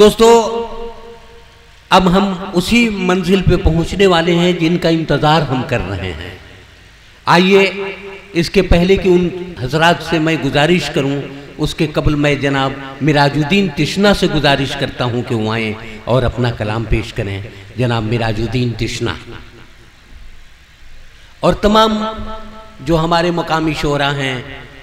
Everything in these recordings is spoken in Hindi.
दोस्तों, अब हम उसी मंजिल पे पहुंचने वाले हैं जिनका इंतजार हम कर रहे हैं। आइए, इसके पहले कि उन हजरात से मैं गुजारिश करूं, उसके कबल मैं जनाब मिराजुद्दीन तिश्ना से गुजारिश करता हूं कि वो आएँ और अपना कलाम पेश करें। जनाब मिराजुद्दीन तिश्ना और तमाम जो हमारे मकामी शोरा हैं,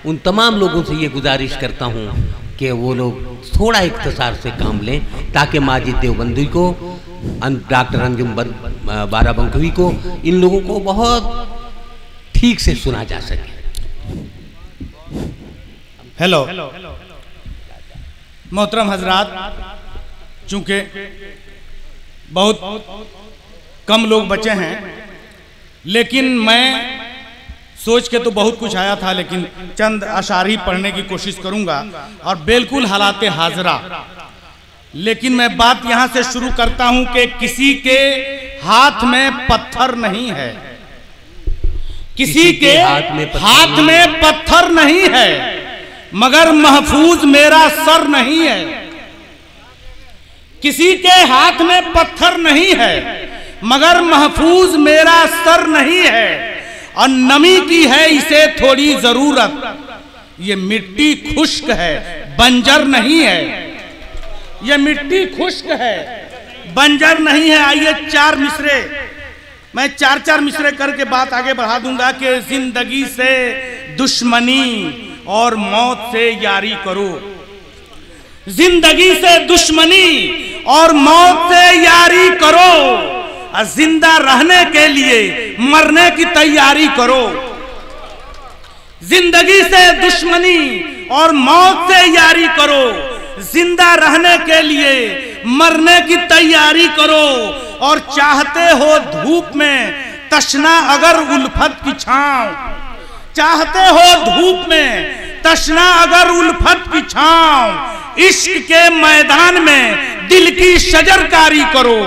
उन तमाम लोगों से ये गुजारिश करता हूँ कि वो लोग थोड़ा इख्तिसार से काम लें ताकि माजिद देवबंदी को, डॉक्टर अंजुम बाराबंकवी को, इन लोगों को बहुत ठीक से सुना जा सके। हेलो मोहतरम हजरात, चूंकि बहुत कम लोग बचे हैं, लेकिन मैं सोच के तो बहुत कुछ आया था, लेकिन चंद अशारी पढ़ने की कोशिश करूंगा और बिल्कुल हालाते हाजरा। लेकिन मैं बात यहां से शुरू करता हूं कि किसी के हाथ में पत्थर नहीं है, किसी के हाथ में पत्थर नहीं है, मगर महफूज मेरा सर नहीं है। किसी के हाथ में पत्थर नहीं है, मगर महफूज मेरा सर नहीं है, और नमी की है इसे थोड़ी जरूरत। ये मिट्टी खुश्क है, बंजर नहीं है। ये मिट्टी खुश्क है, बंजर नहीं है। आइए चार मिसरे, मैं चार चार मिसरे करके बात आगे बढ़ा दूंगा कि जिंदगी से दुश्मनी और मौत से यारी करो। जिंदगी से दुश्मनी और मौत से यारी करो, जिंदा रहने के लिए मरने की तैयारी करो। जिंदगी से दुश्मनी और मौत से यारी करो, जिंदा रहने के लिए मरने की तैयारी करो। और चाहते हो धूप में तशना अगर उल्फत की छांव, चाहते हो धूप में तशना अगर उल्फत की छांव, इश्क के मैदान में दिल की शजरकारी करो।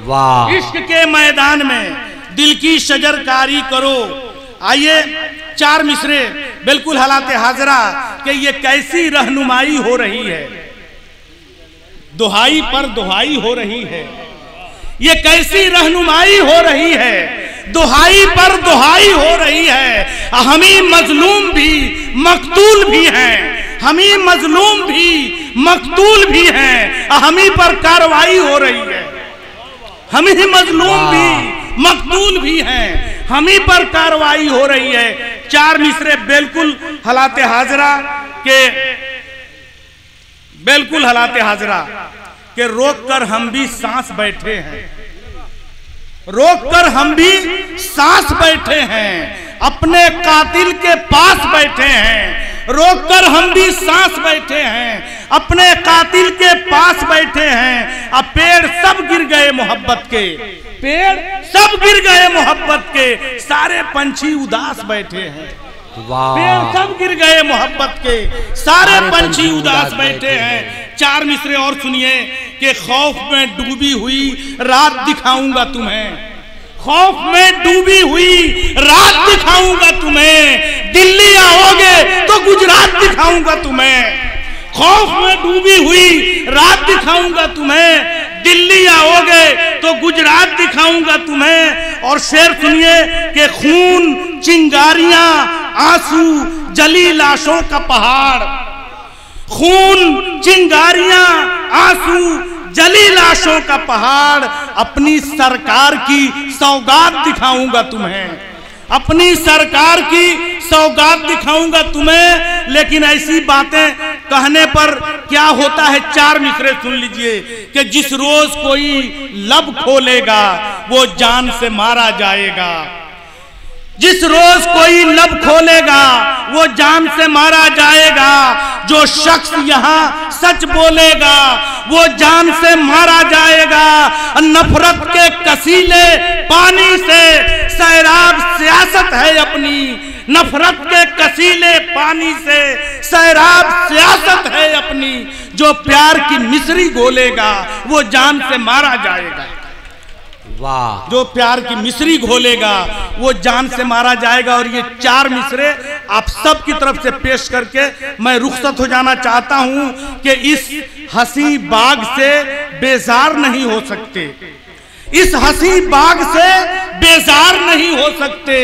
वाह! इश्क के मैदान में दिल की शजरकारी करो। आइए चार मिसरे बिल्कुल हालाते हाजरा कि ये कैसी रहनुमाई हो रही है, दुहाई पर दुहाई हो रही है। ये कैसी रहनुमाई हो रही है, दुहाई पर दुहाई हो रही है। हमी मजलूम भी मकतूल भी हैं, हमी मजलूम भी मकतूल भी हैं, हमी पर कार्रवाई हो रही है। हम ही मजलूम भी मकतूल भी हैं, हम ही पर कार्रवाई हो रही है। चार मिसरे बिल्कुल हालाते हाजरा के, बिल्कुल हालाते हाजरा के रोक कर हम भी सांस बैठे हैं, रोक कर हम भी सांस बैठे हैं, अपने कातिल के पास बैठे हैं। रोक कर हम भी सांस बैठे हैं, अपने कातिल के पास बैठे हैं। अब पेड़ सब गिर गए मोहब्बत के, पेड़ सब गिर गए मोहब्बत के, सारे पंछी उदास बैठे हैं। पेड़ सब गिर गए मोहब्बत के, सारे पंछी उदास बैठे हैं। चार मिसरे और सुनिए कि खौफ में डूबी हुई रात दिखाऊंगा तुम्हें, खौफ में डूबी हुई रात दिखाऊंगा तुम्हें। दिल्ली आओगे तो गुजरात दिखाऊंगा तुम्हें। खौफ में डूबी हुई रात दिखाऊंगा तुम्हें, दिल्ली आओगे तो गुजरात दिखाऊंगा तुम्हें। और शेर सुनिए कि खून चिंगारियां आंसू जली लाशों का पहाड़, खून चिंगारियां आंसू जली लाशों का पहाड़। अपनी सरकार की सौगात दिखाऊंगा तुम्हें, अपनी सरकार की सौगात दिखाऊंगा तुम्हें। लेकिन ऐसी बातें कहने पर क्या होता है, चार मिसरे सुन लीजिए कि जिस रोज कोई लब खोलेगा वो जान से मारा जाएगा। जिस रोज कोई लब खोलेगा वो जान से मारा जाएगा। जो शख्स यहाँ सच बोलेगा वो जान से मारा जाएगा। नफरत के कसीले पानी से सैराब सियासत है अपनी, नफरत के कसीले पानी से सैराब सियासत है अपनी। जो प्यार की मिसरी घोलेगा वो जान से मारा जाएगा। वाह! जो प्यार की मिसरी घोलेगा वो जान से मारा जाएगा। और ये चार मिसरे आप सब की तरफ से पेश करके मैं रुखसत हो जाना चाहता हूं कि इस हंसी बाग से बेजार नहीं हो सकते, इस हंसी बाग से बेजार नहीं हो सकते,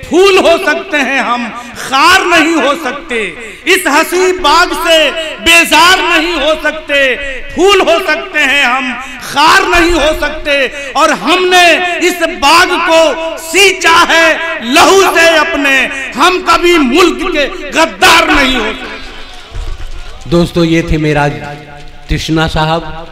फूल हो सकते हैं हम, खार नहीं हो सकते। इस हंसी बाग से बेजार नहीं हो सकते, फूल हो सकते हैं हम, खार नहीं हो सकते। और हमने इस बाग को सींचा है लहू से अपने, हम कभी मुल्क के गद्दार नहीं हो सकते। दोस्तों, ये थे मेरा तृष्णा साहब।